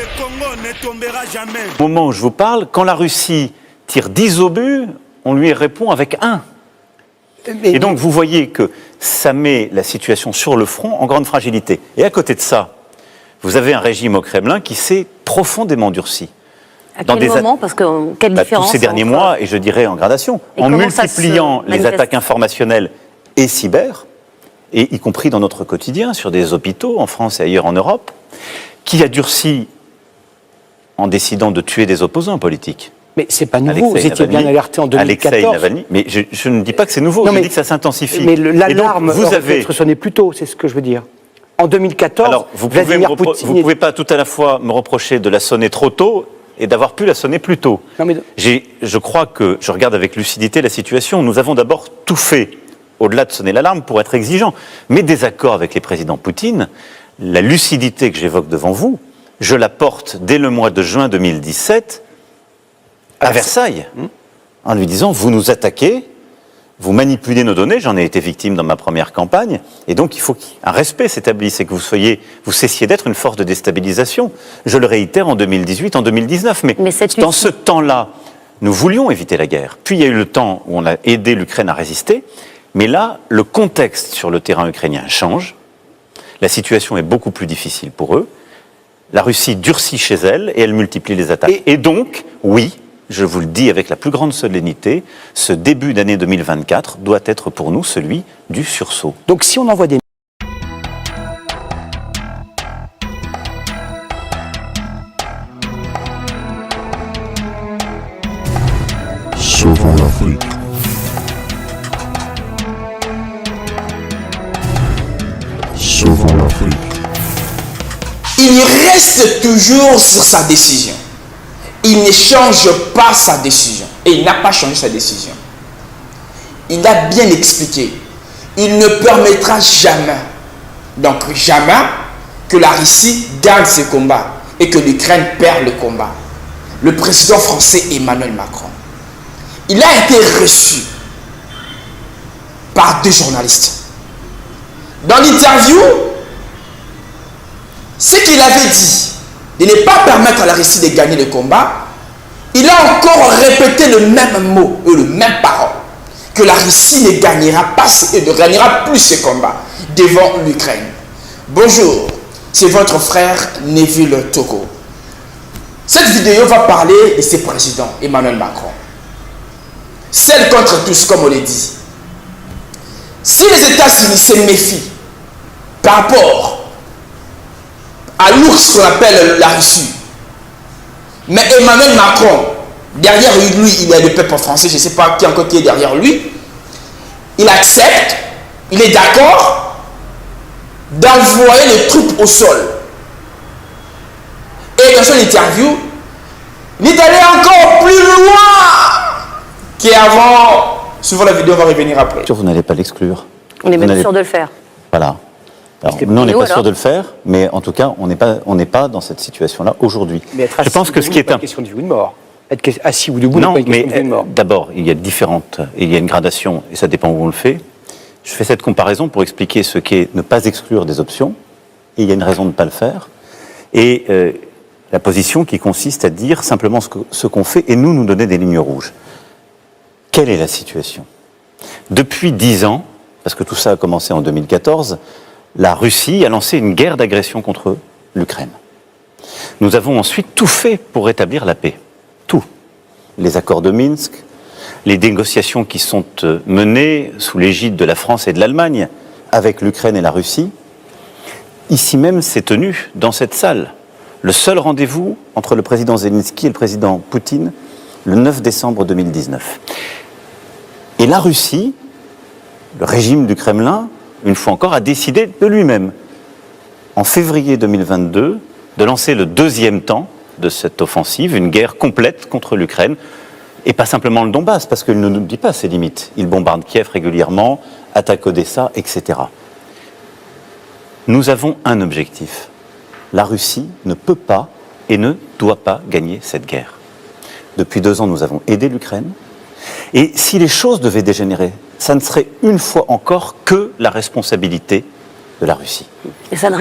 Le Congo ne tombera jamais. Au moment où je vous parle, quand la Russie tire 10 obus, on lui répond avec 1. Et donc vous voyez que ça met la situation sur le front en grande fragilité. Et à côté de ça, vous avez un régime au Kremlin qui s'est profondément durci. À quel moment? Parce que quelle différence tous ces derniers mois, et je dirais en gradation, en multipliant les attaques informationnelles et cyber, et y compris dans notre quotidien, sur des hôpitaux en France et ailleurs en Europe, qui a durci en décidant de tuer des opposants politiques. Mais c'est pas nouveau, vous étiez bien alerté en 2014. Alexei Navalny, mais je ne dis pas que c'est nouveau, je dis que ça s'intensifie. Mais l'alarme aurait pu être sonnée plus tôt, c'est ce que je veux dire. En 2014, alors, vous ne pouvez pas tout à la fois me reprocher de la sonner trop tôt et d'avoir pu la sonner plus tôt. Non, mais... Je crois que je regarde avec lucidité la situation. Nous avons d'abord tout fait, au-delà de sonner l'alarme, pour être exigeants. Mes désaccords avec les présidents Poutine, la lucidité que j'évoque devant vous, je la porte dès le mois de juin 2017 à Versailles, en lui disant, vous nous attaquez, vous manipulez nos données, j'en ai été victime dans ma première campagne, et donc il faut qu'un respect s'établisse et que vous cessiez d'être une force de déstabilisation. Je le réitère en 2018, en 2019, mais dans ce temps-là, nous voulions éviter la guerre. Puis il y a eu le temps où on a aidé l'Ukraine à résister, mais là, le contexte sur le terrain ukrainien change, la situation est beaucoup plus difficile pour eux, la Russie durcit chez elle et elle multiplie les attaques. Et donc, oui, je vous le dis avec la plus grande solennité, ce début d'année 2024 doit être pour nous celui du sursaut. Donc si on envoie des... Sauvons l'Afrique. Sauvons l'Afrique. Il reste toujours sur sa décision. Il ne change pas sa décision. Et il n'a pas changé sa décision. Il a bien expliqué. Il ne permettra jamais, donc jamais, que la Russie gagne ce combat et que l'Ukraine perd le combat. Le président français Emmanuel Macron, il a été reçu par 2 journalistes. Dans l'interview, ce qu'il avait dit, de ne pas permettre à la Russie de gagner le combat, il a encore répété le même mot et le même parole, que la Russie ne gagnera pas et ne gagnera plus ce combat devant l'Ukraine. Bonjour, c'est votre frère Neville Toko. Cette vidéo va parler de ce président Emmanuel Macron. Celle contre tous, comme on l'a dit. Si les États-Unis se méfient par rapport à l'ours qu'on appelle la Russie, mais Emmanuel Macron, derrière lui, il y a le peuple français, je ne sais pas qui encore qui est derrière lui, il accepte, il est d'accord d'envoyer les troupes au sol. Et dans son interview, il est allé encore plus loin qu'avant. Souvent la vidéo va revenir après. Vous n'allez pas l'exclure. On est même sûr de le faire. Voilà. Alors, nous, on n'est pas sûr de le faire, mais en tout cas, on n'est pas dans cette situation-là aujourd'hui. Mais être assis, je pense que ce qui est une question de vie ou de mort. Être assis ou debout n'est pas une question de vie ou de mort. D'abord, il y a une gradation, et ça dépend où on le fait. Je fais cette comparaison pour expliquer ce qu'est ne pas exclure des options, et il y a une raison de ne pas le faire, et la position qui consiste à dire simplement ce qu'on fait, et nous donner des lignes rouges. Quelle est la situation? Depuis 10 ans, parce que tout ça a commencé en 2014, la Russie a lancé une guerre d'agression contre l'Ukraine. Nous avons ensuite tout fait pour rétablir la paix. Tout. Les accords de Minsk, les négociations qui sont menées sous l'égide de la France et de l'Allemagne avec l'Ukraine et la Russie. Ici même s'est tenu, dans cette salle, le seul rendez-vous entre le président Zelensky et le président Poutine le 9 décembre 2019. Et la Russie, le régime du Kremlin, une fois encore, a décidé de lui-même, en février 2022, de lancer le 2e temps de cette offensive, une guerre complète contre l'Ukraine, et pas simplement le Donbass, parce qu'il ne nous dit pas ses limites. Il bombarde Kiev régulièrement, attaque Odessa, etc. Nous avons un objectif. La Russie ne peut pas et ne doit pas gagner cette guerre. Depuis 2 ans, nous avons aidé l'Ukraine, et si les choses devaient dégénérer, ça ne serait une fois encore que la responsabilité de la Russie.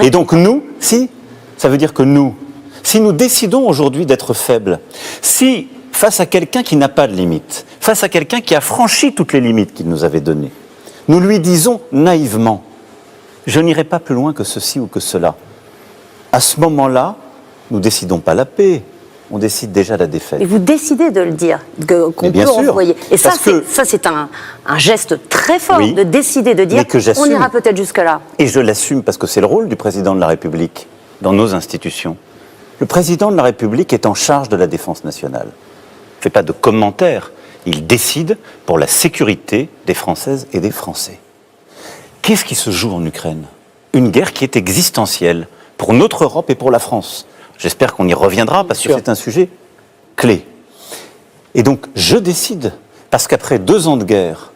Et donc nous, ça veut dire que nous, Si nous décidons aujourd'hui d'être faibles, si face à quelqu'un qui n'a pas de limites, face à quelqu'un qui a franchi toutes les limites qu'il nous avait données, nous lui disons naïvement, je n'irai pas plus loin que ceci ou que cela. À ce moment-là, nous décidons pas la paix, on décide déjà la défaite. Et vous décidez de le dire, qu'on peut envoyer. Et ça, c'est un geste très fort, de décider de dire on ira peut-être jusque-là. Et je l'assume parce que c'est le rôle du président de la République dans nos institutions. Le président de la République est en charge de la défense nationale. Il ne fait pas de commentaires, il décide pour la sécurité des Françaises et des Français. Qu'est-ce qui se joue en Ukraine? Une guerre qui est existentielle pour notre Europe et pour la France. J'espère qu'on y reviendra parce que c'est un sujet clé. Et donc, je décide, parce qu'après 2 ans de guerre,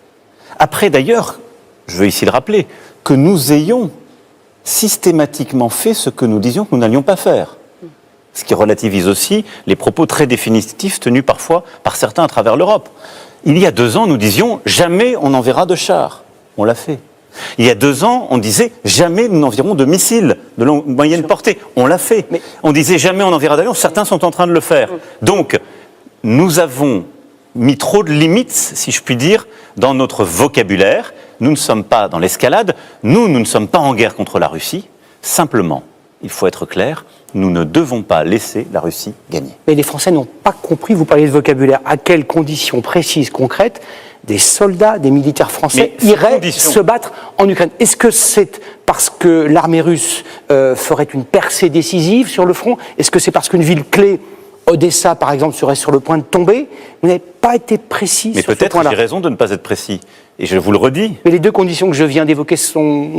après d'ailleurs, je veux ici le rappeler, que nous ayons systématiquement fait ce que nous disions que nous n'allions pas faire. Ce qui relativise aussi les propos très définitifs tenus parfois par certains à travers l'Europe. Il y a 2 ans, nous disions « jamais on n'enverra de chars ». On l'a fait. Il y a 2 ans, on disait jamais nous n'enverrons de missiles de moyenne portée. On l'a fait. Mais on disait jamais on enverra d'avions. Certains sont en train de le faire. Donc, nous avons mis trop de limites, si je puis dire, dans notre vocabulaire. Nous ne sommes pas dans l'escalade. Nous ne sommes pas en guerre contre la Russie. Simplement, il faut être clair, nous ne devons pas laisser la Russie gagner. Mais les Français n'ont pas compris, vous parliez de vocabulaire, à quelles conditions précises, concrètes, des soldats, des militaires français iraient se battre en Ukraine. Est-ce que c'est parce que l'armée russe ferait une percée décisive sur le front? Est-ce que c'est parce qu'une ville clé, Odessa par exemple, serait sur le point de tomber? Vous n'avez pas été précis sur ce point-là. Mais peut-être j'ai raison de ne pas être précis, et je vous le redis. Mais les 2 conditions que je viens d'évoquer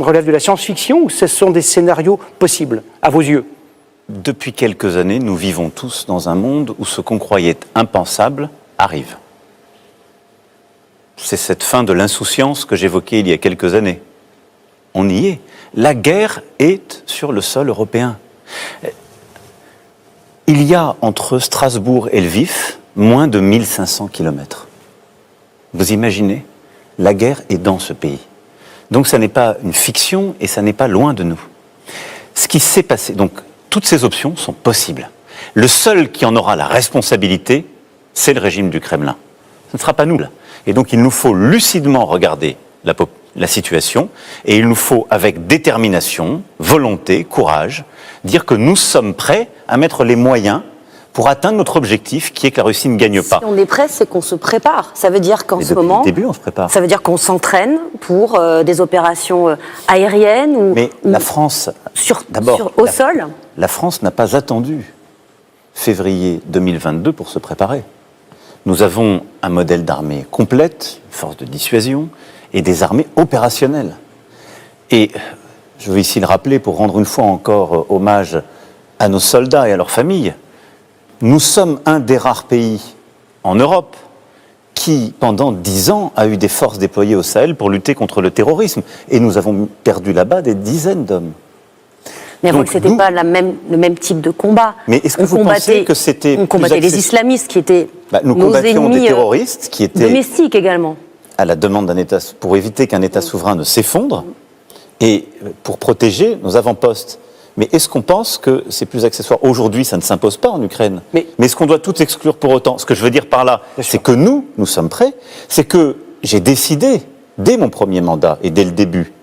relèvent de la science-fiction ou ce sont des scénarios possibles, à vos yeux? Depuis quelques années, nous vivons tous dans un monde où ce qu'on croyait impensable arrive. C'est cette fin de l'insouciance que j'évoquais il y a quelques années. On y est. La guerre est sur le sol européen. Il y a entre Strasbourg et Lviv moins de 1500 kilomètres. Vous imaginez? La guerre est dans ce pays. Donc ça n'est pas une fiction et ça n'est pas loin de nous. Ce qui s'est passé, donc toutes ces options sont possibles. Le seul qui en aura la responsabilité, c'est le régime du Kremlin. Ce ne sera pas nous là. Et donc il nous faut lucidement regarder la situation et il nous faut avec détermination, volonté, courage, dire que nous sommes prêts à mettre les moyens pour atteindre notre objectif qui est que la Russie ne gagne pas. Si on est prêt, c'est qu'on se prépare. Ça veut dire qu'en ce moment, depuis le début, on se prépare. Ça veut dire qu'on s'entraîne pour des opérations aériennes ou la France, au sol. La France n'a pas attendu février 2022 pour se préparer. Nous avons un modèle d'armée complète, une force de dissuasion et des armées opérationnelles. Et je veux ici le rappeler pour rendre une fois encore hommage à nos soldats et à leurs familles. Nous sommes un des rares pays en Europe qui, pendant 10 ans, a eu des forces déployées au Sahel pour lutter contre le terrorisme. Et nous avons perdu là-bas des dizaines d'hommes. Mais avant que ce n'était pas le même type de combat. Mais est-ce que vous pensez que c'était... On combattait les islamistes qui étaient nous nos combattions ennemis des terroristes qui étaient... domestiques également. À la demande d'un État, pour éviter qu'un État souverain ne s'effondre et pour protéger nos avant-postes. Mais est-ce qu'on pense que c'est plus accessoire? Aujourd'hui, ça ne s'impose pas en Ukraine. Mais est-ce qu'on doit tout exclure pour autant? Ce que je veux dire par là, c'est que nous sommes prêts. C'est que j'ai décidé, dès mon premier mandat et dès le début,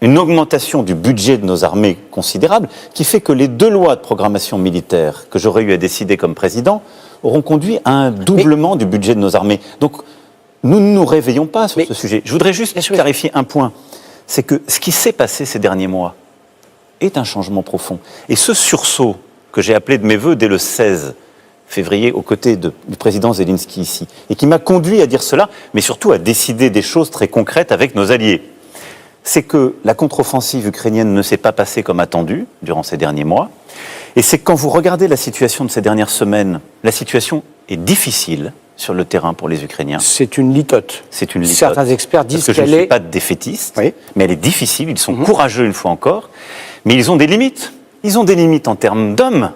une augmentation du budget de nos armées considérable, qui fait que les 2 lois de programmation militaire que j'aurais eu à décider comme président auront conduit à un doublement du budget de nos armées. Donc, nous ne nous réveillons pas sur ce sujet. Je voudrais juste clarifier un point. C'est que ce qui s'est passé ces derniers mois est un changement profond. Et ce sursaut que j'ai appelé de mes voeux dès le 16 février aux côtés du président Zelensky ici, et qui m'a conduit à dire cela, mais surtout à décider des choses très concrètes avec nos alliés, c'est que la contre-offensive ukrainienne ne s'est pas passée comme attendu durant ces derniers mois, et c'est que quand vous regardez la situation de ces dernières semaines, la situation est difficile sur le terrain pour les Ukrainiens. C'est une litote. C'est une litote. Certains experts disent qu'elle est... Parce que je ne suis pas défaitiste, mais elle est difficile, ils sont courageux une fois encore, mais ils ont des limites. Ils ont des limites en termes d'hommes,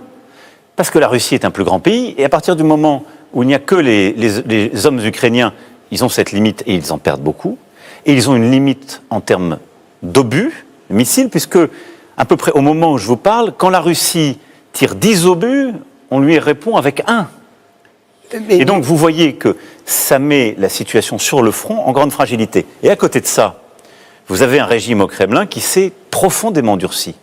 parce que la Russie est un plus grand pays, et à partir du moment où il n'y a que les hommes ukrainiens, ils ont cette limite et ils en perdent beaucoup, et ils ont une limite en termes d'obus, de missiles, puisque à peu près au moment où je vous parle, quand la Russie tire 10 obus, on lui répond avec 1. Et donc vous voyez que ça met la situation sur le front en grande fragilité. Et à côté de ça, vous avez un régime au Kremlin qui s'est profondément durci.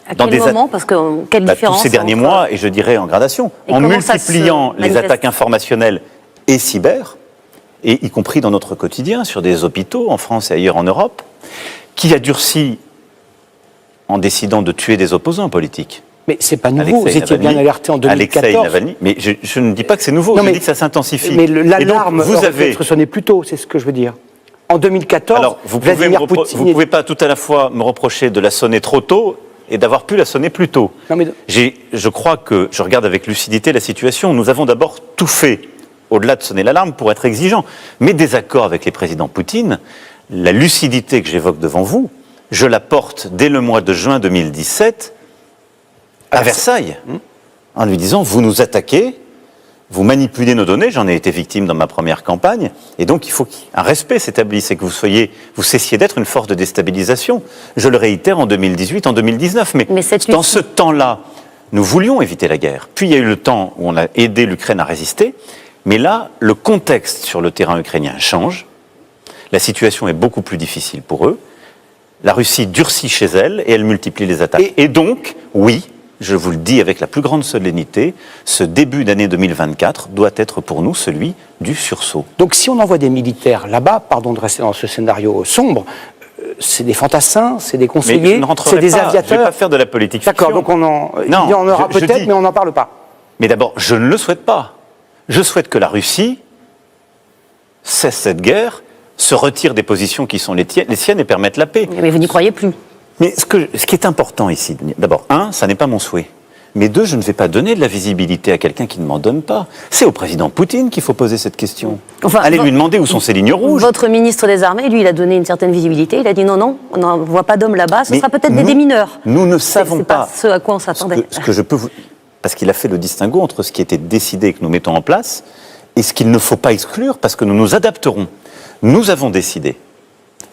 À quel moment? Parce que quelle différence tous ces derniers mois, et je dirais en gradation, en multipliant les attaques informationnelles et cyber, et y compris dans notre quotidien, sur des hôpitaux en France et ailleurs en Europe, qui a durci en décidant de tuer des opposants politiques. Mais c'est pas nouveau, vous étiez bien alerté en 2014. Alexei Navalny, mais je ne dis pas que c'est nouveau, je dis que ça s'intensifie. Mais l'alarme aurait pu être sonnée plus tôt, c'est ce que je veux dire. En 2014, alors, vous pouvez pas tout à la fois me reprocher de la sonner trop tôt et d'avoir pu la sonner plus tôt. Non, mais... Je crois que je regarde avec lucidité la situation. Nous avons d'abord tout fait, au-delà de sonner l'alarme, pour être exigeants. Mes désaccords avec les présidents Poutine, la lucidité que j'évoque devant vous, je la porte dès le mois de juin 2017 à Versailles, en lui disant, vous nous attaquez, vous manipulez nos données, j'en ai été victime dans ma première campagne, et donc il faut qu'un respect s'établisse et que vous cessiez d'être une force de déstabilisation. Je le réitère en 2018, en 2019, mais dans ce temps-là, nous voulions éviter la guerre. Puis il y a eu le temps où on a aidé l'Ukraine à résister, mais là, le contexte sur le terrain ukrainien change, la situation est beaucoup plus difficile pour eux, la Russie durcit chez elle et elle multiplie les attaques. Et donc, oui, je vous le dis avec la plus grande solennité, ce début d'année 2024 doit être pour nous celui du sursaut. Donc si on envoie des militaires là-bas, pardon de rester dans ce scénario sombre, c'est des fantassins, c'est des conseillers, c'est des aviateurs. Je ne vais pas faire de la politique fiction. D'accord, donc on en aura peut-être, mais on n'en parle pas. Mais d'abord, je ne le souhaite pas. Je souhaite que la Russie cesse cette guerre, se retire des positions qui sont les siennes et permette la paix. Mais vous n'y croyez plus. Mais ce qui est important ici, d'abord, ça n'est pas mon souhait. Mais 2, je ne vais pas donner de la visibilité à quelqu'un qui ne m'en donne pas. C'est au président Poutine qu'il faut poser cette question. Allez lui demander où sont ses lignes rouges. Votre ministre des Armées, lui, il a donné une certaine visibilité. Il a dit non, on n'en voit pas d'hommes là-bas, ce sera peut-être des démineurs. Nous ne savons pas ce à quoi on s'attendait. Ce que je peux vous... Parce qu'il a fait le distinguo entre ce qui était décidé et que nous mettons en place et ce qu'il ne faut pas exclure parce que nous nous adapterons. Nous avons décidé,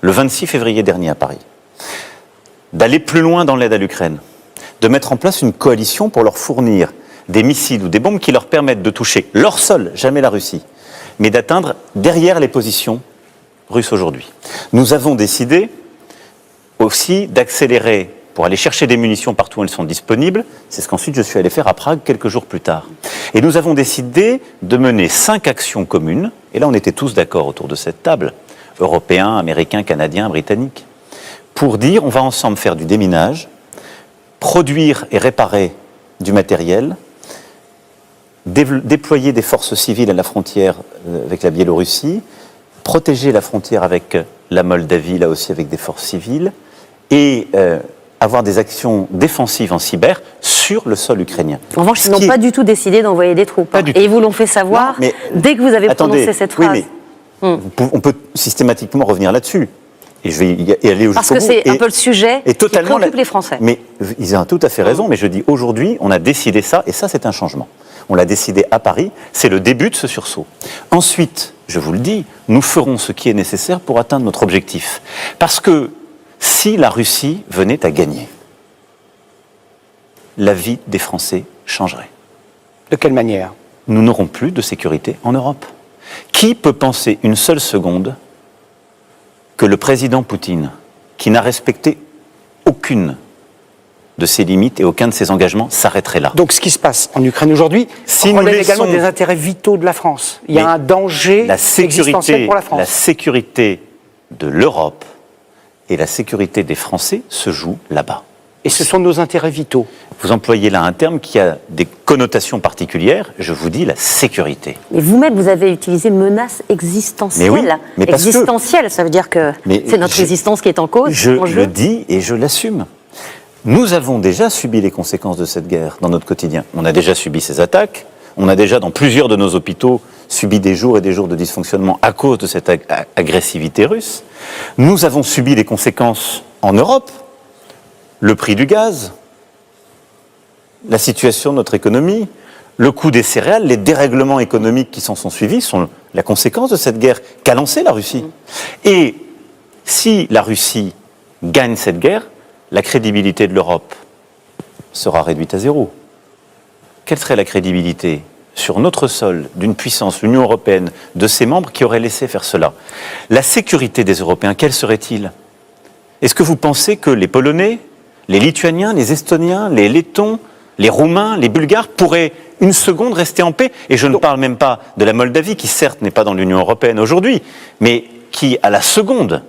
le 26 février dernier à Paris, d'aller plus loin dans l'aide à l'Ukraine, de mettre en place une coalition pour leur fournir des missiles ou des bombes qui leur permettent de toucher leur sol, jamais la Russie, mais d'atteindre derrière les positions russes aujourd'hui. Nous avons décidé aussi d'accélérer pour aller chercher des munitions partout où elles sont disponibles. C'est ce qu'ensuite je suis allé faire à Prague quelques jours plus tard. Et nous avons décidé de mener 5 actions communes, et là on était tous d'accord autour de cette table, Européens, Américains, Canadiens, Britanniques, pour dire on va ensemble faire du déminage, produire et réparer du matériel, déployer des forces civiles à la frontière avec la Biélorussie, protéger la frontière avec la Moldavie, là aussi avec des forces civiles, et avoir des actions défensives en cyber sur le sol ukrainien. En revanche, ils n'ont pas du tout décidé d'envoyer des troupes. Et ils vous l'ont fait savoir dès que vous avez prononcé cette phrase. Oui, mais on peut systématiquement revenir là-dessus. Et je vais y aller jusqu'au bout. Parce que c'est un peu le sujet qui préoccupe les Français. Mais ils ont tout à fait raison, mais je dis aujourd'hui, on a décidé ça, et ça c'est un changement. On l'a décidé à Paris, c'est le début de ce sursaut. Ensuite, je vous le dis, nous ferons ce qui est nécessaire pour atteindre notre objectif. Parce que si la Russie venait à gagner, la vie des Français changerait. De quelle manière? Nous n'aurons plus de sécurité en Europe. Qui peut penser une seule seconde que le président Poutine, qui n'a respecté aucune de ses limites et aucun de ses engagements, s'arrêterait là? Donc ce qui se passe en Ukraine aujourd'hui relève également des intérêts vitaux de la France. Il y a un danger existentiel pour la France. La sécurité de l'Europe et la sécurité des Français se jouent là-bas. Et ce sont nos intérêts vitaux. Vous employez là un terme qui a des connotations particulières, je vous dis la sécurité. Mais vous-même, vous avez utilisé menace existentielle. Mais oui, mais existentielle, ça veut dire que c'est notre résistance qui est en cause. Je le dis et je l'assume. Nous avons déjà subi les conséquences de cette guerre dans notre quotidien. On a déjà subi ces attaques, on a déjà dans plusieurs de nos hôpitaux subi des jours et des jours de dysfonctionnement à cause de cette agressivité russe. Nous avons subi les conséquences en Europe, le prix du gaz, la situation de notre économie, le coût des céréales, les dérèglements économiques qui s'en sont suivis sont la conséquence de cette guerre qu'a lancée la Russie. Et si la Russie gagne cette guerre, la crédibilité de l'Europe sera réduite à zéro. quelle serait la crédibilité sur notre sol d'une puissance, l'Union européenne, de ses membres qui auraient laissé faire cela? La sécurité des Européens, quelle serait-il? Est-ce que vous pensez que les Polonais, les Lituaniens, les Estoniens, les Lettons, les Roumains, les Bulgares pourraient une seconde rester en paix? Et je ne parle même pas de la Moldavie, qui certes n'est pas dans l'Union européenne aujourd'hui, mais qui, à la seconde,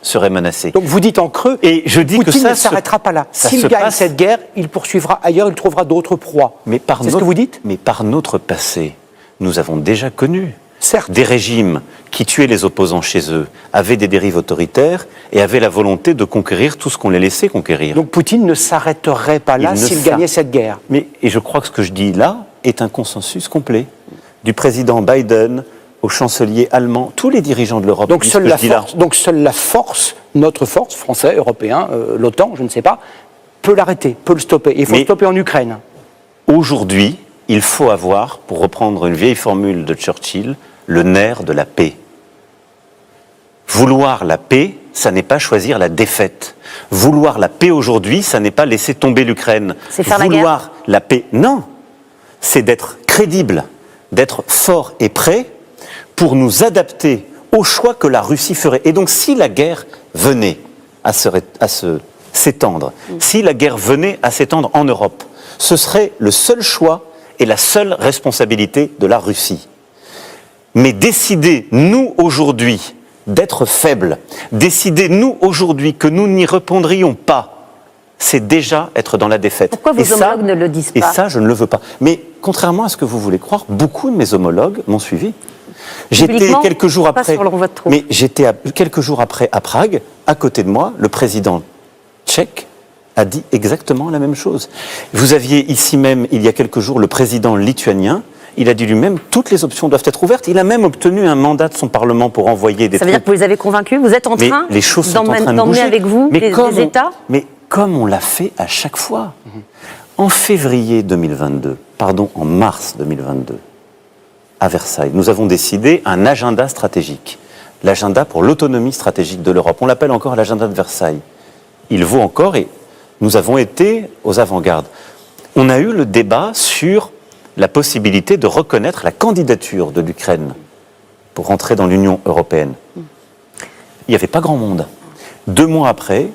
serait menacée. Donc vous dites en creux, et je dis Poutine que ça ne s'arrêtera pas là. S'il gagne passe... cette guerre, il poursuivra ailleurs, il trouvera d'autres proies. C'est ce que vous dites? Mais par notre passé, nous avons déjà connu Certes. des régimes qui tuaient les opposants chez eux, avaient des dérives autoritaires et avaient la volonté de conquérir tout ce qu'on les laissait conquérir. Donc Poutine ne s'arrêterait pas là s'il gagnait cette guerre. Et je crois que ce que je dis là est un consensus complet. Du président Biden au chancelier allemand, tous les dirigeants de l'Europe. Donc seule la force, notre force, français, européen, l'OTAN, je ne sais pas, peut l'arrêter, peut le stopper. Et il faut le stopper en Ukraine. Aujourd'hui, il faut avoir, pour reprendre une vieille formule de Churchill, le nerf de la paix. Vouloir la paix, ça n'est pas choisir la défaite. Vouloir la paix aujourd'hui, ça n'est pas laisser tomber l'Ukraine. C'est faire la guerre. Vouloir la paix, non. C'est d'être crédible, d'être fort et prêt pour nous adapter au choix que la Russie ferait. Et donc, si la guerre venait à s'étendre, si la guerre venait à s'étendre en Europe, ce serait le seul choix et la seule responsabilité de la Russie. Mais décider, nous, aujourd'hui, d'être faibles, décider, nous, aujourd'hui, que nous n'y répondrions pas, c'est déjà être dans la défaite. Pourquoi vos homologues ne le disent pas? Et ça, je ne le veux pas. Mais contrairement à ce que vous voulez croire, beaucoup de mes homologues m'ont suivi. J'étais quelques jours après, quelques jours après à Prague, à côté de moi, le président tchèque a dit exactement la même chose. Vous aviez ici même, il y a quelques jours, le président lituanien. Il a dit lui-même, toutes les options doivent être ouvertes. Il a même obtenu un mandat de son Parlement pour envoyer des troupes. Ça veut dire que vous les avez convaincus? Vous êtes en train d'emmener avec vous des États? Mais comme on l'a fait à chaque fois. En février 2022, en mars 2022, à Versailles, nous avons décidé un agenda stratégique. L'agenda pour l'autonomie stratégique de l'Europe. On l'appelle encore l'agenda de Versailles. Il vaut encore et nous avons été aux avant-gardes. On a eu le débat sur la possibilité de reconnaître la candidature de l'Ukraine pour rentrer dans l'Union européenne. Il n'y avait pas grand monde. 2 mois après,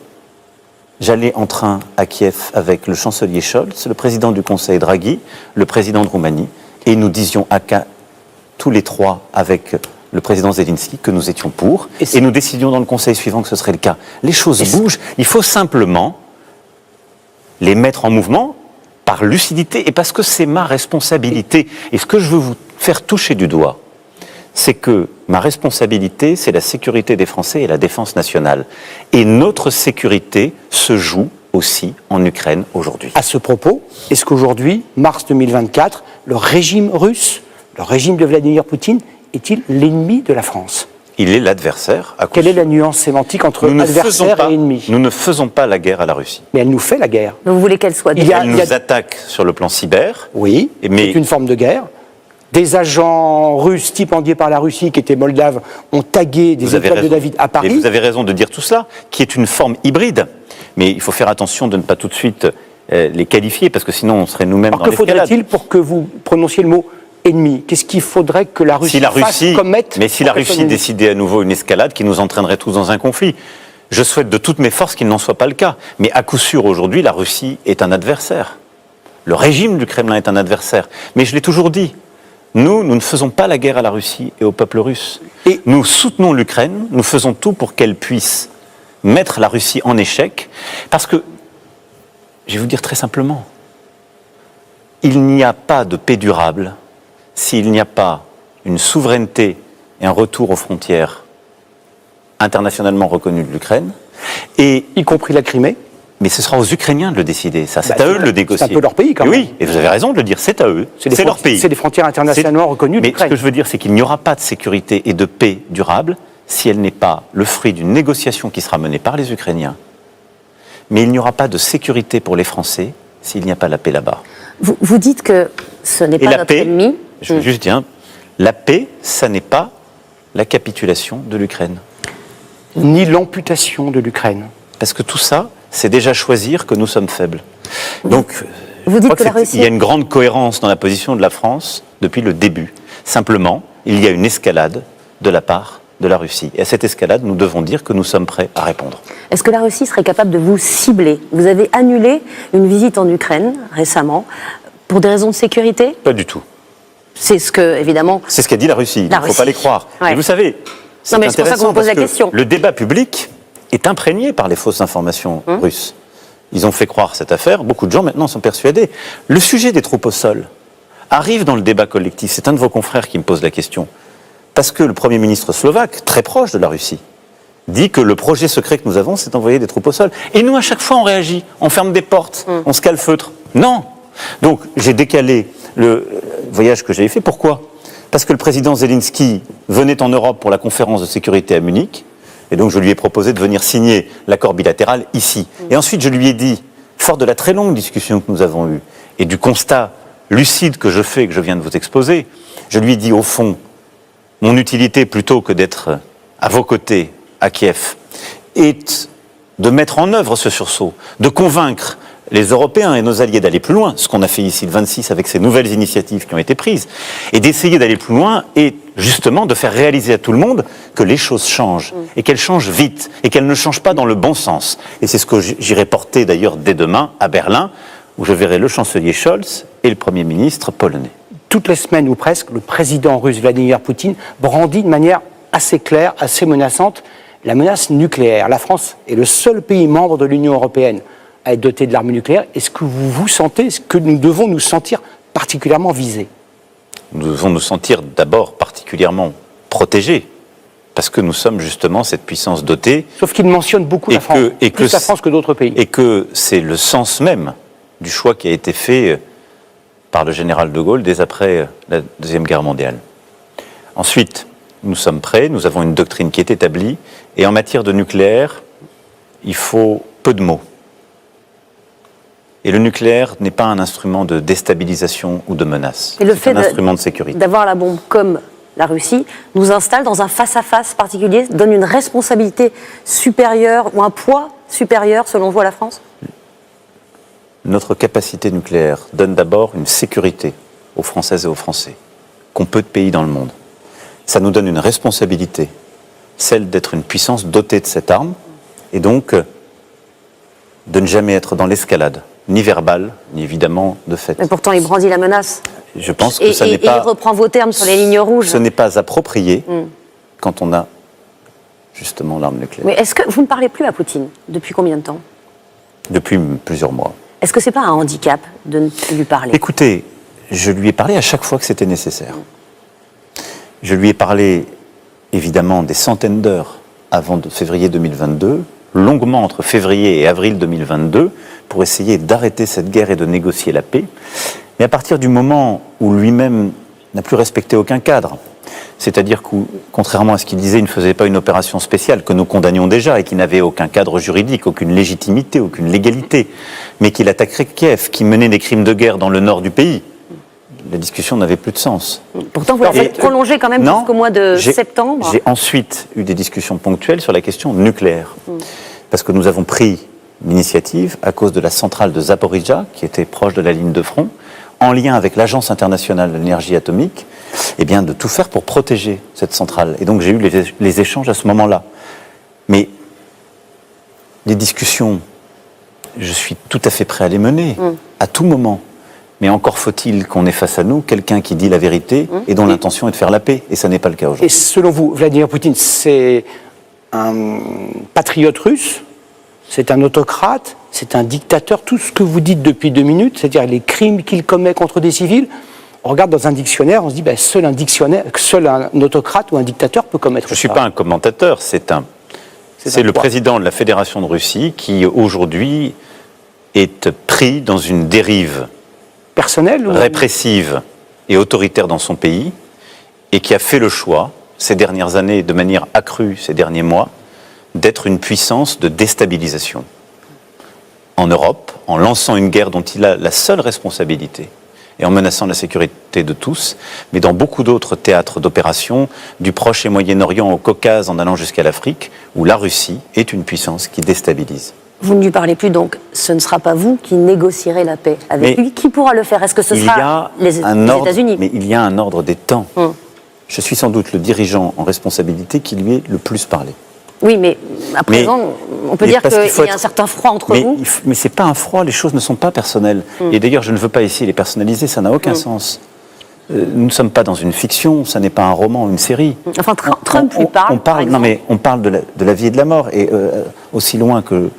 j'allais en train à Kiev avec le chancelier Scholz, le président du Conseil Draghi, le président de Roumanie, et nous disions tous les trois avec le président Zelensky que nous étions pour, et nous décidions dans le Conseil suivant que ce serait le cas. Les choses bougent, il faut simplement les mettre en mouvement par lucidité et parce que c'est ma responsabilité. Et ce que je veux vous faire toucher du doigt, c'est que ma responsabilité, c'est la sécurité des Français et la défense nationale. Et notre sécurité se joue aussi en Ukraine aujourd'hui. À ce propos, est-ce qu'aujourd'hui, mars 2024, le régime russe, le régime de Vladimir Poutine, est-il l'ennemi de la France? Il est l'adversaire. Quelle est la nuance sémantique entre adversaire et ennemi? Nous ne faisons pas la guerre à la Russie. Mais elle nous fait la guerre. Vous voulez qu'elle soit... Elle nous attaque sur le plan cyber. Oui, c'est une forme de guerre. Des agents russes typandiés par la Russie, qui étaient moldaves, ont tagué des étoiles de David à Paris. Et vous avez raison de dire tout cela, qui est une forme hybride. Mais il faut faire attention de ne pas tout de suite les qualifier, parce que sinon on serait nous-mêmes dans l'escalade. Que faudrait-il pour que vous prononciez le mot ennemi? Qu'est-ce qu'il faudrait que la Russie commette? Mais si la Russie décidait à nouveau une escalade qui nous entraînerait tous dans un conflit, je souhaite de toutes mes forces qu'il n'en soit pas le cas. Mais à coup sûr, aujourd'hui, la Russie est un adversaire. Le régime du Kremlin est un adversaire. Mais je l'ai toujours dit, nous ne faisons pas la guerre à la Russie et au peuple russe. Et nous soutenons l'Ukraine, nous faisons tout pour qu'elle puisse mettre la Russie en échec, parce que, je vais vous dire très simplement, il n'y a pas de paix durable s'il n'y a pas une souveraineté et un retour aux frontières internationalement reconnues de l'Ukraine, et y compris la Crimée. Mais ce sera aux Ukrainiens de le décider, ça. C'est à eux de le négocier. C'est un peu leur pays, quand même. Oui, et vous avez raison de le dire, c'est à eux. C'est leur pays. C'est des frontières internationalement reconnues de l'Ukraine. Mais ce que je veux dire, c'est qu'il n'y aura pas de sécurité et de paix durable si elle n'est pas le fruit d'une négociation qui sera menée par les Ukrainiens. Mais il n'y aura pas de sécurité pour les Français s'il n'y a pas la paix là-bas. Vous dites que ce n'est pas notre ennemi. Je veux juste dire, la paix, ça n'est pas la capitulation de l'Ukraine. Ni l'amputation de l'Ukraine. Parce que tout ça, c'est déjà choisir que nous sommes faibles. Donc, Vous dites que la Russie... Il y a une grande cohérence dans la position de la France depuis le début. Simplement, il y a une escalade de la part de la Russie. Et à cette escalade, nous devons dire que nous sommes prêts à répondre. Est-ce que la Russie serait capable de vous cibler? Vous avez annulé une visite en Ukraine récemment pour des raisons de sécurité? Pas du tout. C'est ce que, évidemment... C'est ce qu'a dit la Russie. Il ne faut pas les croire. Ouais. Et vous savez, c'est pour ça qu'on vous pose la question. Le débat public est imprégné par les fausses informations russes. Ils ont fait croire cette affaire. Beaucoup de gens maintenant sont persuadés. Le sujet des troupes au sol arrive dans le débat collectif. C'est un de vos confrères qui me pose la question. Parce que le Premier ministre slovaque, très proche de la Russie, dit que le projet secret que nous avons, c'est d'envoyer des troupes au sol. Et nous, à chaque fois, on réagit. On ferme des portes. On se calfeutre. Non. Donc, j'ai décalé le voyage que j'avais fait. Pourquoi? Parce que le président Zelensky venait en Europe pour la conférence de sécurité à Munich. Et donc, je lui ai proposé de venir signer l'accord bilatéral ici. Et ensuite, je lui ai dit, fort de la très longue discussion que nous avons eue et du constat lucide que je fais, que je viens de vous exposer, je lui ai dit, au fond, mon utilité, plutôt que d'être à vos côtés, à Kiev, est de mettre en œuvre ce sursaut, de convaincre les Européens et nos alliés d'aller plus loin, ce qu'on a fait ici le 26 avec ces nouvelles initiatives qui ont été prises, et d'essayer d'aller plus loin et justement de faire réaliser à tout le monde que les choses changent, et qu'elles changent vite, et qu'elles ne changent pas dans le bon sens. Et c'est ce que j'irai porter d'ailleurs dès demain à Berlin, où je verrai le chancelier Scholz et le Premier ministre polonais. Toutes les semaines ou presque, le président russe Vladimir Poutine brandit de manière assez claire, assez menaçante, la menace nucléaire. La France est le seul pays membre de l'Union européenne à être doté de l'arme nucléaire. Est-ce que vous vous sentez, est-ce que nous devons nous sentir particulièrement visés? Nous devons nous sentir d'abord particulièrement protégés, parce que nous sommes justement cette puissance dotée. Sauf qu'il mentionne beaucoup la France, plus la France que d'autres pays. Et que c'est le sens même du choix qui a été fait par le général de Gaulle dès après la Deuxième Guerre mondiale. Ensuite, nous sommes prêts, nous avons une doctrine qui est établie, et en matière de nucléaire, il faut peu de mots. Et le nucléaire n'est pas un instrument de déstabilisation ou de menace. C'est un instrument de sécurité. D'avoir la bombe comme la Russie nous installe dans un face-à-face particulier, donne une responsabilité supérieure ou un poids supérieur, selon vous, à la France? Notre capacité nucléaire donne d'abord une sécurité aux Françaises et aux Français, qu'ont peu de pays dans le monde. Ça nous donne une responsabilité, celle d'être une puissance dotée de cette arme, et donc de ne jamais être dans l'escalade, ni verbale, ni évidemment de fait. Mais pourtant, il brandit la menace. Je pense que ça n'est pas... Et il reprend vos termes sur les lignes rouges. Ce n'est pas approprié quand on a justement l'arme nucléaire. Mais est-ce que vous ne parlez plus à Poutine? Depuis combien de temps? Depuis plusieurs mois. Est-ce que ce n'est pas un handicap de ne plus lui parler? Écoutez, je lui ai parlé à chaque fois que c'était nécessaire. Je lui ai parlé, évidemment, des centaines d'heures avant février 2022, longuement entre février et avril 2022, pour essayer d'arrêter cette guerre et de négocier la paix. Mais à partir du moment où lui-même n'a plus respecté aucun cadre, c'est-à-dire que, contrairement à ce qu'il disait, il ne faisait pas une opération spéciale que nous condamnions déjà et qui n'avait aucun cadre juridique, aucune légitimité, aucune légalité, mais qu'il attaquerait Kiev, qui menait des crimes de guerre dans le nord du pays, la discussion n'avait plus de sens. Pourtant, vous l'avez prolongé quand même jusqu'au mois de septembre. J'ai ensuite eu des discussions ponctuelles sur la question nucléaire. Parce que nous avons pris l'initiative, à cause de la centrale de Zaporijia, qui était proche de la ligne de front, en lien avec l'Agence internationale de l'énergie atomique, eh bien, de tout faire pour protéger cette centrale. Et donc j'ai eu les échanges à ce moment-là. Mais les discussions, je suis tout à fait prêt à les mener, à tout moment. Mais encore faut-il qu'on ait face à nous quelqu'un qui dit la vérité et dont l'intention est de faire la paix. Et ça n'est pas le cas aujourd'hui. Et selon vous, Vladimir Poutine, c'est un patriote russe? C'est un autocrate? C'est un dictateur? Tout ce que vous dites depuis 2 minutes, c'est-à-dire les crimes qu'il commet contre des civils, on regarde dans un dictionnaire, on se dit seul un autocrate ou un dictateur peut commettre ça. Je ne suis pas un commentateur, c'est le président de la Fédération de Russie qui aujourd'hui est pris dans une dérive personnelle, répressive et autoritaire dans son pays, et qui a fait le choix, ces dernières années, de manière accrue ces derniers mois, d'être une puissance de déstabilisation en Europe, en lançant une guerre dont il a la seule responsabilité, et en menaçant la sécurité de tous, mais dans beaucoup d'autres théâtres d'opération, du Proche et Moyen-Orient au Caucase, en allant jusqu'à l'Afrique, où la Russie est une puissance qui déstabilise. Vous ne lui parlez plus, donc ce ne sera pas vous qui négocierez la paix avec lui. Qui pourra le faire? Est-ce que ce sera les États-Unis? Mais il y a un ordre des temps. Je suis sans doute le dirigeant en responsabilité qui lui est le plus parlé. Oui, mais à présent, on peut dire qu'il y a un certain froid entre vous. Mais ce n'est pas un froid, les choses ne sont pas personnelles. Et d'ailleurs, je ne veux pas ici les personnaliser, ça n'a aucun sens. Nous ne sommes pas dans une fiction, ça n'est pas un roman, une série. Enfin, Trump lui parle, par exemple. Non, mais on parle de la vie et de la mort. Et aussi loin que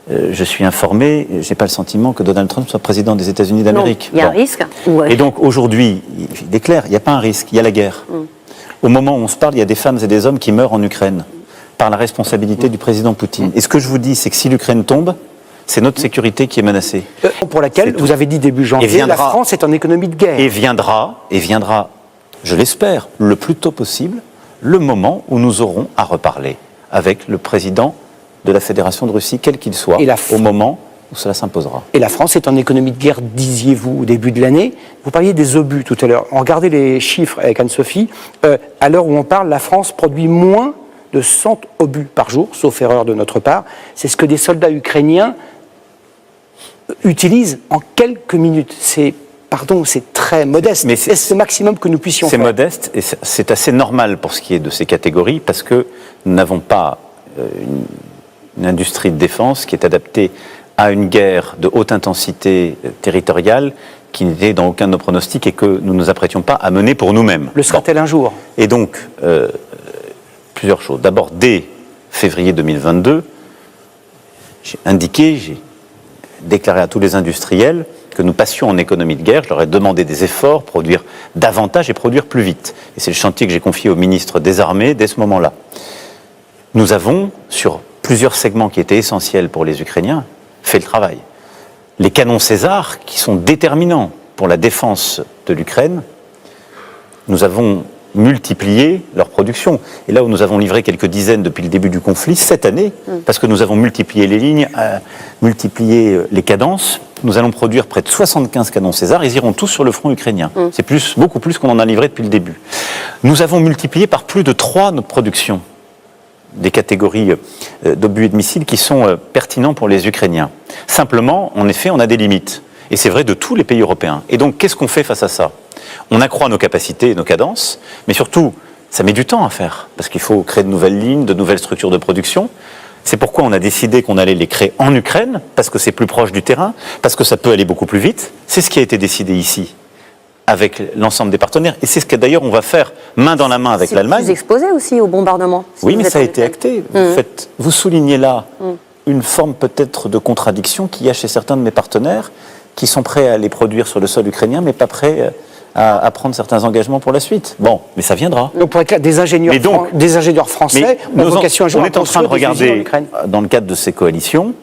je suis informé, je n'ai pas le sentiment que Donald Trump soit président des États-Unis d'Amérique. Il y a un risque. Et donc aujourd'hui, il est clair, il n'y a pas un risque, il y a la guerre. Au moment où on se parle, il y a des femmes et des hommes qui meurent en Ukraine par la responsabilité du président Poutine. Et ce que je vous dis, c'est que si l'Ukraine tombe, c'est notre sécurité qui est menacée. Pour laquelle, vous avez dit début janvier, la France est en économie de guerre. Et viendra, je l'espère, le plus tôt possible, le moment où nous aurons à reparler avec le président de la Fédération de Russie, quel qu'il soit, au moment où cela s'imposera. Et la France est en économie de guerre, disiez-vous, au début de l'année. Vous parliez des obus tout à l'heure. Regardez les chiffres avec Anne-Sophie. À l'heure où on parle, la France produit moins de 100 obus par jour, sauf erreur de notre part. C'est ce que des soldats ukrainiens utilisent en quelques minutes. C'est très modeste. Mais c'est le maximum que nous puissions faire. C'est modeste et c'est assez normal pour ce qui est de ces catégories parce que nous n'avons pas une industrie de défense qui est adaptée à une guerre de haute intensité territoriale qui n'était dans aucun de nos pronostics et que nous ne nous apprêtions pas à mener pour nous-mêmes. Le sera-t-elle un jour? Et donc, plusieurs choses. D'abord, dès février 2022, j'ai déclaré à tous les industriels que nous passions en économie de guerre. Je leur ai demandé des efforts, produire davantage et produire plus vite. Et c'est le chantier que j'ai confié au ministre des Armées dès ce moment-là. Nous avons, sur plusieurs segments qui étaient essentiels pour les Ukrainiens, fait le travail. Les canons César, qui sont déterminants pour la défense de l'Ukraine, nous avons multiplié leur production. Et là où nous avons livré quelques dizaines depuis le début du conflit, cette année, parce que nous avons multiplié les lignes, multiplié les cadences, nous allons produire près de 75 canons César, ils iront tous sur le front ukrainien. C'est beaucoup plus qu'on en a livré depuis le début. Nous avons multiplié par plus de 3 notre production des catégories d'obus et de missiles qui sont pertinents pour les Ukrainiens. Simplement, en effet, on a des limites. Et c'est vrai de tous les pays européens. Et donc, qu'est-ce qu'on fait face à ça? On accroît nos capacités et nos cadences, mais surtout, ça met du temps à faire, parce qu'il faut créer de nouvelles lignes, de nouvelles structures de production. C'est pourquoi on a décidé qu'on allait les créer en Ukraine, parce que c'est plus proche du terrain, parce que ça peut aller beaucoup plus vite. C'est ce qui a été décidé ici, avec l'ensemble des partenaires. Et c'est ce que d'ailleurs on va faire main dans la main avec l'Allemagne. Vous exposez aussi au bombardement. Oui, mais ça a été acté. Vous soulignez là une forme peut-être de contradiction qu'il y a chez certains de mes partenaires qui sont prêts à les produire sur le sol ukrainien, mais pas prêts à prendre certains engagements pour la suite. Bon, mais ça viendra. Donc pour être clair, des ingénieurs français ont vocation à jouer. On est en train de regarder, dans le cadre de ces coalitions,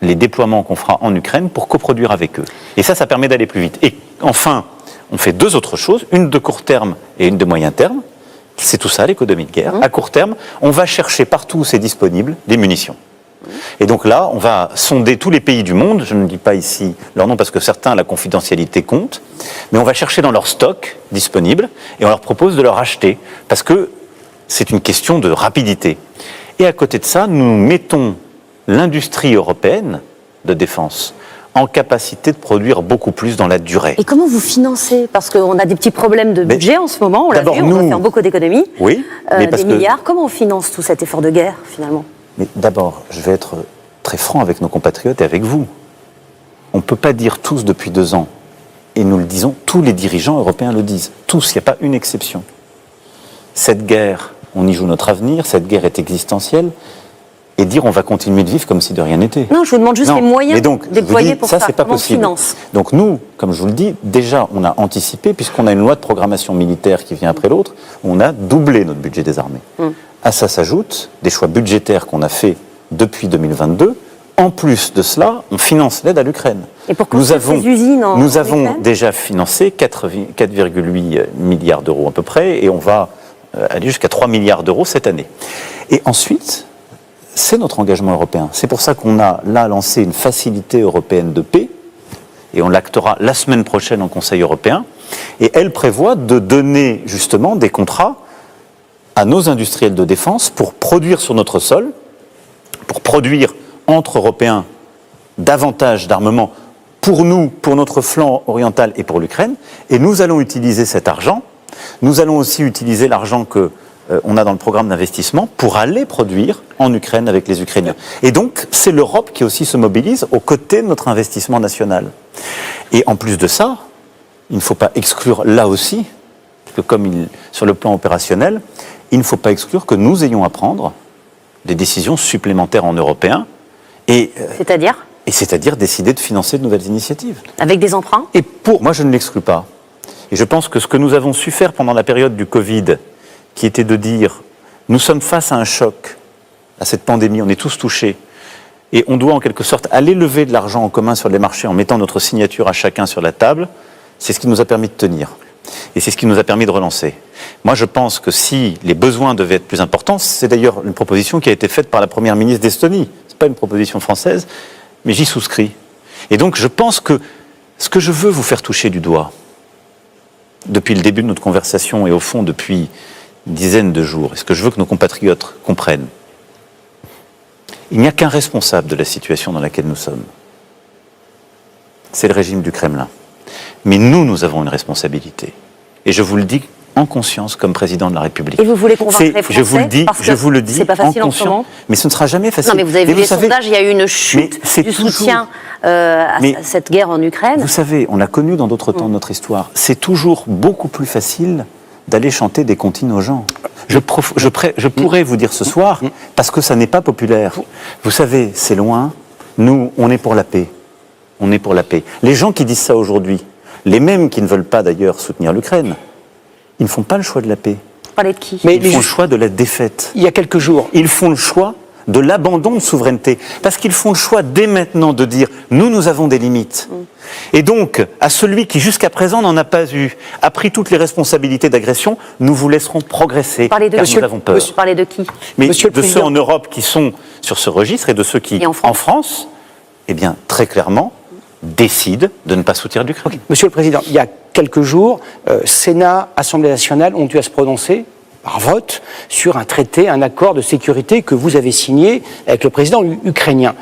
les déploiements qu'on fera en Ukraine pour coproduire avec eux. Et ça permet d'aller plus vite. Et enfin, on fait 2 autres choses, une de court terme et une de moyen terme. C'est tout ça, l'économie de guerre. À court terme, on va chercher partout où c'est disponible des munitions. Et donc là, on va sonder tous les pays du monde, je ne dis pas ici leur nom parce que certains, la confidentialité compte, mais on va chercher dans leur stock disponible et on leur propose de leur acheter parce que c'est une question de rapidité. Et à côté de ça, nous mettons l'industrie européenne de défense en capacité de produire beaucoup plus dans la durée. Et comment vous financez? Parce qu'on a des petits problèmes de budget en ce moment, on l'a vu, on doit faire beaucoup d'économies, oui, des milliards. Comment on finance tout cet effort de guerre, finalement? Mais d'abord, je vais être très franc avec nos compatriotes et avec vous. On ne peut pas dire tous depuis 2 ans, et nous le disons, tous les dirigeants européens le disent, tous, il n'y a pas une exception. Cette guerre, on y joue notre avenir, cette guerre est existentielle, et dire on va continuer de vivre comme si de rien n'était. Non, je vous demande juste les moyens déployés pour ça. C'est pas possible. Donc nous, comme je vous le dis, déjà on a anticipé, puisqu'on a une loi de programmation militaire qui vient après l'autre, on a doublé notre budget des armées. À ça s'ajoutent des choix budgétaires qu'on a faits depuis 2022. En plus de cela, on finance l'aide à l'Ukraine. Et pour construire ces usines en Nous avons déjà financé 4,8 milliards d'euros à peu près, et on va aller jusqu'à 3 milliards d'euros cette année. Et ensuite, c'est notre engagement européen. C'est pour ça qu'on a là lancé une facilité européenne de paix, et on l'actera la semaine prochaine en Conseil européen, et elle prévoit de donner justement des contrats à nos industriels de défense pour produire sur notre sol, pour produire entre Européens davantage d'armement pour nous, pour notre flanc oriental et pour l'Ukraine, et nous allons utiliser cet argent. Nous allons aussi utiliser l'argent que on a dans le programme d'investissement pour aller produire en Ukraine avec les Ukrainiens. Et donc, c'est l'Europe qui aussi se mobilise aux côtés de notre investissement national. Et en plus de ça, il ne faut pas exclure là aussi, que comme sur le plan opérationnel, il ne faut pas exclure que nous ayons à prendre des décisions supplémentaires en européen. C'est-à-dire ? Et c'est-à-dire décider de financer de nouvelles initiatives. Avec des emprunts ? Et moi, je ne l'exclus pas. Et je pense que ce que nous avons su faire pendant la période du Covid, qui était de dire, nous sommes face à un choc, à cette pandémie, on est tous touchés, et on doit en quelque sorte aller lever de l'argent en commun sur les marchés en mettant notre signature à chacun sur la table, c'est ce qui nous a permis de tenir. Et c'est ce qui nous a permis de relancer. Moi, je pense que si les besoins devaient être plus importants, c'est d'ailleurs une proposition qui a été faite par la première ministre d'Estonie. Ce n'est pas une proposition française, mais j'y souscris. Et donc, je pense que ce que je veux vous faire toucher du doigt, depuis le début de notre conversation et au fond depuis une dizaine de jours, et ce que je veux que nos compatriotes comprennent, il n'y a qu'un responsable de la situation dans laquelle nous sommes. C'est le régime du Kremlin. Mais nous avons une responsabilité. Et je vous le dis en conscience comme président de la République. Et vous voulez convaincre les Français ? Je vous le dis c'est pas facile en ce moment. Mais ce ne sera jamais facile. Non, mais vous avez vu les sondages, il y a eu une chute du soutien à cette guerre en Ukraine. Vous savez, on l'a connu dans d'autres temps de notre histoire. C'est toujours beaucoup plus facile d'aller chanter des comptines aux gens. Je pourrais vous dire ce soir, parce que ça n'est pas populaire. Vous savez, c'est loin. Nous, on est pour la paix. On est pour la paix. Les gens qui disent ça aujourd'hui, les mêmes qui ne veulent pas d'ailleurs soutenir l'Ukraine, ils ne font pas le choix de la paix. Vous parlez de qui ? Ils font le choix de la défaite. Il y a quelques jours. Ils font le choix de l'abandon de souveraineté. Parce qu'ils font le choix dès maintenant de dire « nous avons des limites ». Et donc, à celui qui jusqu'à présent n'en a pas eu, a pris toutes les responsabilités d'agression, nous vous laisserons progresser, car nous avons peur. Vous parlez de qui ? Mais de ceux en Europe qui sont sur ce registre et de ceux qui, en France, eh bien, très clairement, décident de ne pas soutenir l'Ukraine. Monsieur le Président, il y a quelques jours, Sénat, Assemblée nationale ont dû à se prononcer par vote sur un traité, un accord de sécurité que vous avez signé avec le président ukrainien.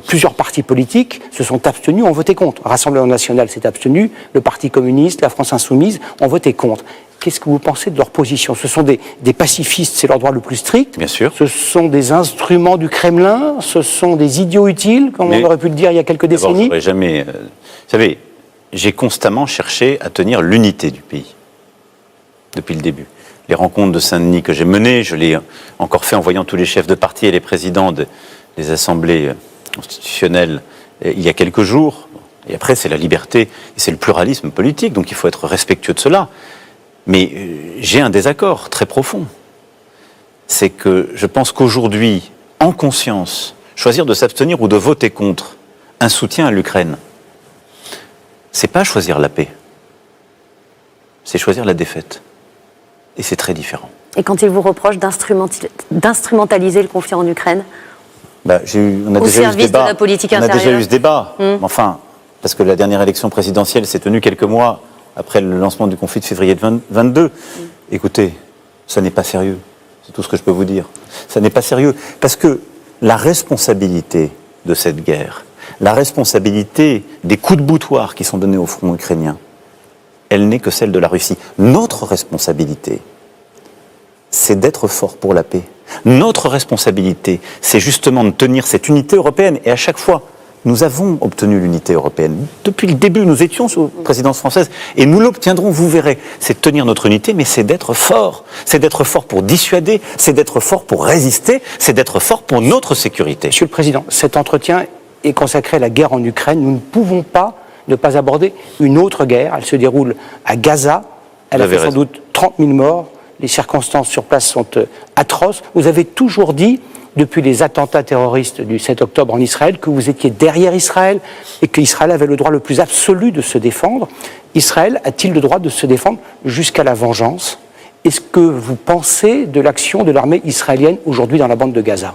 Plusieurs partis politiques se sont abstenus, ont voté contre. Rassemblement national s'est abstenu, le Parti communiste, la France insoumise ont voté contre. Qu'est-ce que vous pensez de leur position ? Ce sont des pacifistes, c'est leur droit le plus strict. Bien sûr. Ce sont des instruments du Kremlin, ce sont des idiots utiles, comme on aurait pu le dire il y a quelques décennies. Vous savez, j'ai constamment cherché à tenir l'unité du pays, depuis le début. Les rencontres de Saint-Denis que j'ai menées, je l'ai encore fait en voyant tous les chefs de parti et les présidents des assemblées constitutionnelles il y a quelques jours. Et après, c'est la liberté et c'est le pluralisme politique, donc il faut être respectueux de cela. Mais j'ai un désaccord très profond. C'est que je pense qu'aujourd'hui, en conscience, choisir de s'abstenir ou de voter contre un soutien à l'Ukraine, c'est pas choisir la paix, c'est choisir la défaite. Et c'est très différent. Et quand il vous reproche d'instrumentaliser le conflit en Ukraine, on a déjà eu ce débat. De la politique intérieure. On a déjà eu ce débat. Enfin, parce que la dernière élection présidentielle s'est tenue quelques mois après le lancement du conflit de février 2022. Écoutez, ça n'est pas sérieux. C'est tout ce que je peux vous dire. Ça n'est pas sérieux. Parce que la responsabilité de cette guerre, la responsabilité des coups de boutoir qui sont donnés au front ukrainien, elle n'est que celle de la Russie. Notre responsabilité, c'est d'être fort pour la paix. Notre responsabilité, c'est justement de tenir cette unité européenne. Et à chaque fois, nous avons obtenu l'unité européenne. Depuis le début, nous étions sous présidence française. Et nous l'obtiendrons, vous verrez. C'est de tenir notre unité, mais c'est d'être fort. C'est d'être fort pour dissuader, c'est d'être fort pour résister, c'est d'être fort pour notre sécurité. Monsieur le Président, cet entretien est consacré à la guerre en Ukraine. Nous ne pouvons pas ne pas aborder une autre guerre. Elle se déroule à Gaza. Elle a fait sans doute 30 000 morts. Les circonstances sur place sont atroces. Vous avez toujours dit, depuis les attentats terroristes du 7 octobre en Israël, que vous étiez derrière Israël et qu'Israël avait le droit le plus absolu de se défendre. Israël a-t-il le droit de se défendre jusqu'à la vengeance ? Est-ce que vous pensez de l'action de l'armée israélienne aujourd'hui dans la bande de Gaza ?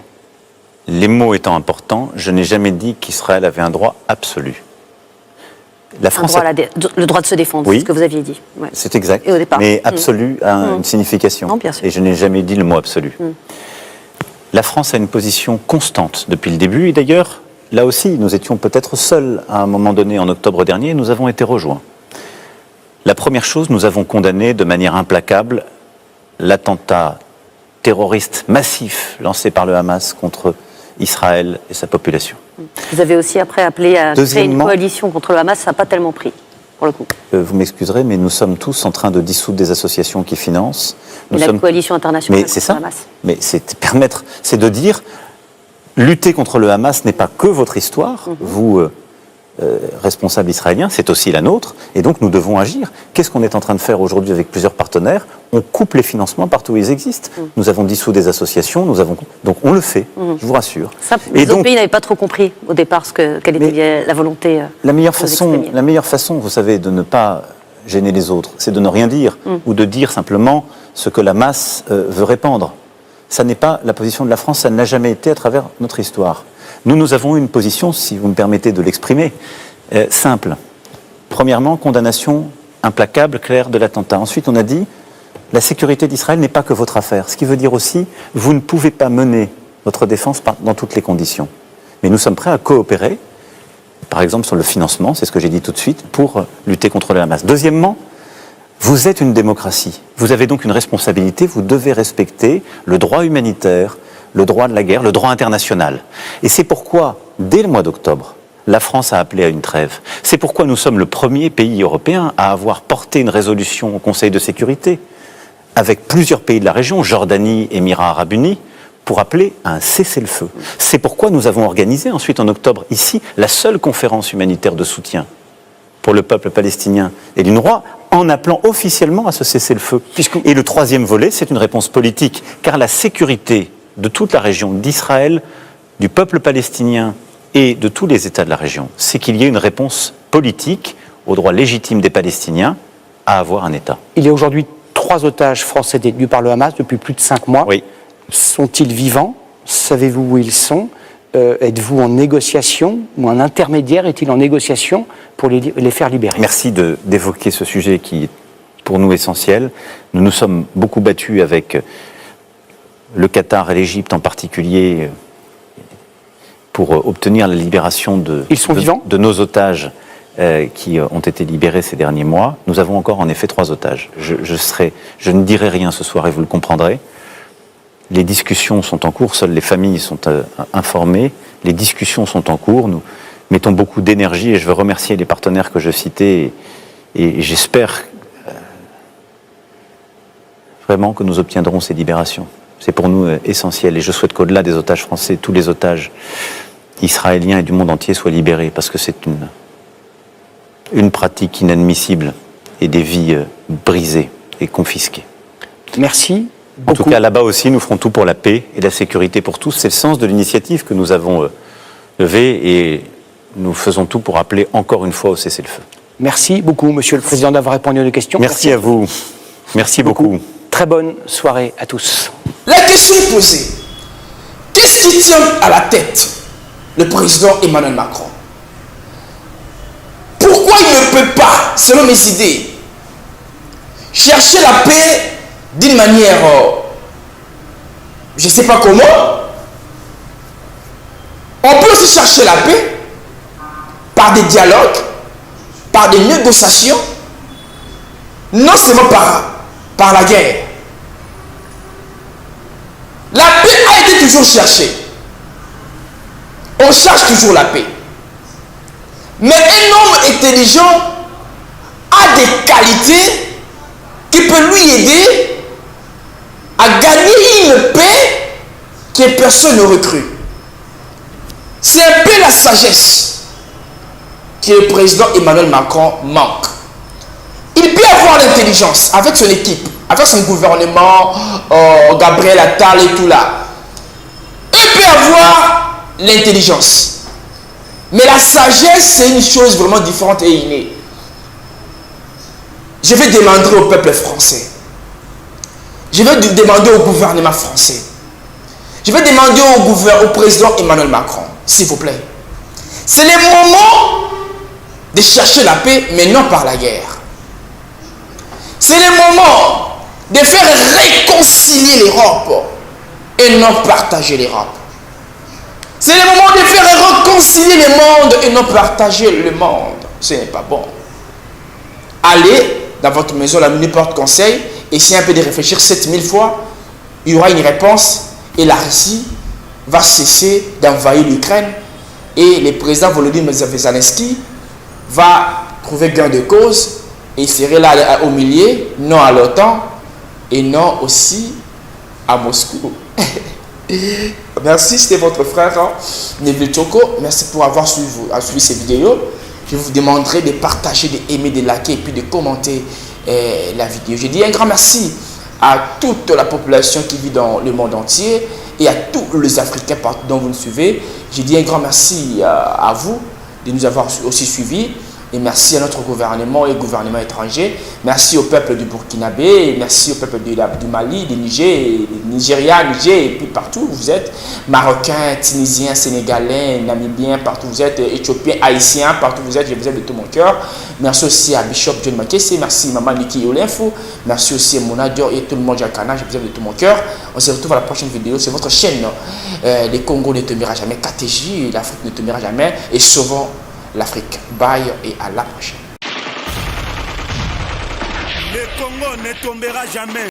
Les mots étant importants, je n'ai jamais dit qu'Israël avait un droit absolu. La France le droit de se défendre, oui, c'est ce que vous aviez dit. Ouais. C'est exact, Et au départ. mais absolu a une signification. Non, bien sûr. Et je n'ai jamais dit le mot absolu. La France a une position constante depuis le début, et d'ailleurs, là aussi, nous étions peut-être seuls à un moment donné en octobre dernier, et nous avons été rejoints. La première chose, nous avons condamné de manière implacable l'attentat terroriste massif lancé par le Hamas contre Israël et sa population. Vous avez aussi après appelé à créer une coalition contre le Hamas, ça n'a pas tellement pris, pour le coup. Vous m'excuserez, mais nous sommes tous en train de dissoudre des associations qui financent. La coalition internationale contre le Hamas. Mais c'est de dire, lutter contre le Hamas n'est pas que votre histoire, vous, responsables israéliens, c'est aussi la nôtre, et donc nous devons agir. Qu'est-ce qu'on est en train de faire aujourd'hui avec plusieurs partenaires? On coupe les financements partout où ils existent. Nous avons dissous des associations, donc on le fait, je vous rassure. Ça, les autres pays n'avaient pas trop compris au départ quelle était la volonté. La meilleure façon, vous savez, de ne pas gêner les autres, c'est de ne rien dire, ou de dire simplement ce que la masse veut répandre. Ça n'est pas la position de la France, ça ne l'a jamais été à travers notre histoire. Nous avons une position, si vous me permettez de l'exprimer, simple. Premièrement, condamnation implacable, claire de l'attentat. Ensuite, on a dit, la sécurité d'Israël n'est pas que votre affaire. Ce qui veut dire aussi, vous ne pouvez pas mener votre défense dans toutes les conditions. Mais nous sommes prêts à coopérer, par exemple sur le financement, c'est ce que j'ai dit tout de suite, pour lutter contre le Hamas. Deuxièmement, vous êtes une démocratie. Vous avez donc une responsabilité, vous devez respecter le droit humanitaire, le droit de la guerre, le droit international. Et c'est pourquoi, dès le mois d'octobre, la France a appelé à une trêve. C'est pourquoi nous sommes le premier pays européen à avoir porté une résolution au Conseil de sécurité, avec plusieurs pays de la région, Jordanie, Émirats arabes unis, pour appeler à un cessez-le-feu. C'est pourquoi nous avons organisé ensuite en octobre, ici, la seule conférence humanitaire de soutien pour le peuple palestinien et l'UNRWA, en appelant officiellement à ce cessez-le-feu. Et le troisième volet, c'est une réponse politique, car la sécurité de toute la région, d'Israël, du peuple palestinien et de tous les États de la région, c'est qu'il y ait une réponse politique au droit légitime des Palestiniens à avoir un État. Il y a aujourd'hui 3 otages français détenus par le Hamas depuis plus de 5 mois. Oui. Sont-ils vivants? Savez-vous où ils sont? Êtes-vous en négociation ou un intermédiaire est-il en négociation pour les faire libérer? Merci d'évoquer ce sujet qui est pour nous essentiel. Nous nous sommes beaucoup battus avec le Qatar et l'Égypte en particulier pour obtenir la libération de nos otages qui ont été libérés ces derniers mois. Nous avons encore en effet 3 otages. Je ne dirai rien ce soir et vous le comprendrez. Les discussions sont en cours, seules les familles sont informées. Les discussions sont en cours. Nous mettons beaucoup d'énergie et je veux remercier les partenaires que je citais et j'espère vraiment que nous obtiendrons ces libérations. C'est pour nous essentiel et je souhaite qu'au-delà des otages français, tous les otages israéliens et du monde entier soient libérés parce que c'est une pratique inadmissible et des vies brisées et confisquées. Merci. En tout cas, là-bas aussi, nous ferons tout pour la paix et la sécurité pour tous. C'est le sens de l'initiative que nous avons levée et nous faisons tout pour appeler encore une fois au cessez-le-feu. Merci beaucoup, Monsieur le Président, d'avoir répondu à nos questions. Merci à vous. Merci beaucoup. Très bonne soirée à tous. La question posée, qu'est-ce qui tient à la tête le président Emmanuel Macron? Pourquoi il ne peut pas, selon mes idées, chercher la paix d'une manière, je ne sais pas comment? On peut aussi chercher la paix par des dialogues, par des négociations, non seulement par la guerre. La paix a été toujours cherchée. On cherche toujours la paix. Mais un homme intelligent a des qualités qui peuvent lui aider à gagner une paix que personne n'aurait cru. C'est un peu la sagesse que le président Emmanuel Macron manque. Il peut avoir l'intelligence avec son équipe, avec son gouvernement, Gabriel Attal et tout là. Il peut avoir l'intelligence. Mais la sagesse, c'est une chose vraiment différente et innée. Je vais demander au peuple français. Je vais demander au gouvernement français. Je vais demander au président Emmanuel Macron, s'il vous plaît. C'est le moment de chercher la paix, mais non par la guerre. C'est le moment de faire réconcilier l'Europe. et non partager l'Europe. C'est le moment de faire réconcilier le monde et non partager le monde. Ce n'est pas bon. Allez dans votre maison, la porte conseil, essayez un peu de réfléchir 7000 fois. Il y aura une réponse et la Russie va cesser d'envahir l'Ukraine et le président Volodymyr Zelensky va trouver gain de cause et il serait là au milieu, non à l'OTAN et non aussi à Moscou. Merci, c'était votre frère Neville Tchoko. Merci pour avoir suivi cette vidéo. Je vous demanderai de partager, d'aimer, de liker et puis de commenter la vidéo. Je dis un grand merci à toute la population qui vit dans le monde entier et à tous les Africains partout dont vous nous suivez. Je dis un grand merci à vous de nous avoir aussi suivis. Et merci à notre gouvernement et gouvernement étranger. Merci au peuple du Burkinabé, merci au peuple du Mali, du Niger, Nigeria, Niger, et puis partout où vous êtes. Marocains, Tunisiens, Sénégalais, Namibiens, partout où vous êtes, Éthiopiens, Haïtiens, partout où vous êtes, je vous aime de tout mon cœur. Merci aussi à Bishop John Makesse, merci Maman Niki Olinfo, merci aussi à Monadio et tout le monde Jakana, je vous aime de tout mon cœur. On se retrouve à la prochaine vidéo sur votre chaîne. Les Congo ne tombera jamais, KTJ, l'Afrique ne tombera jamais, et sauvons l'Afrique. Bye et à la prochaine. Le Congo ne tombera jamais.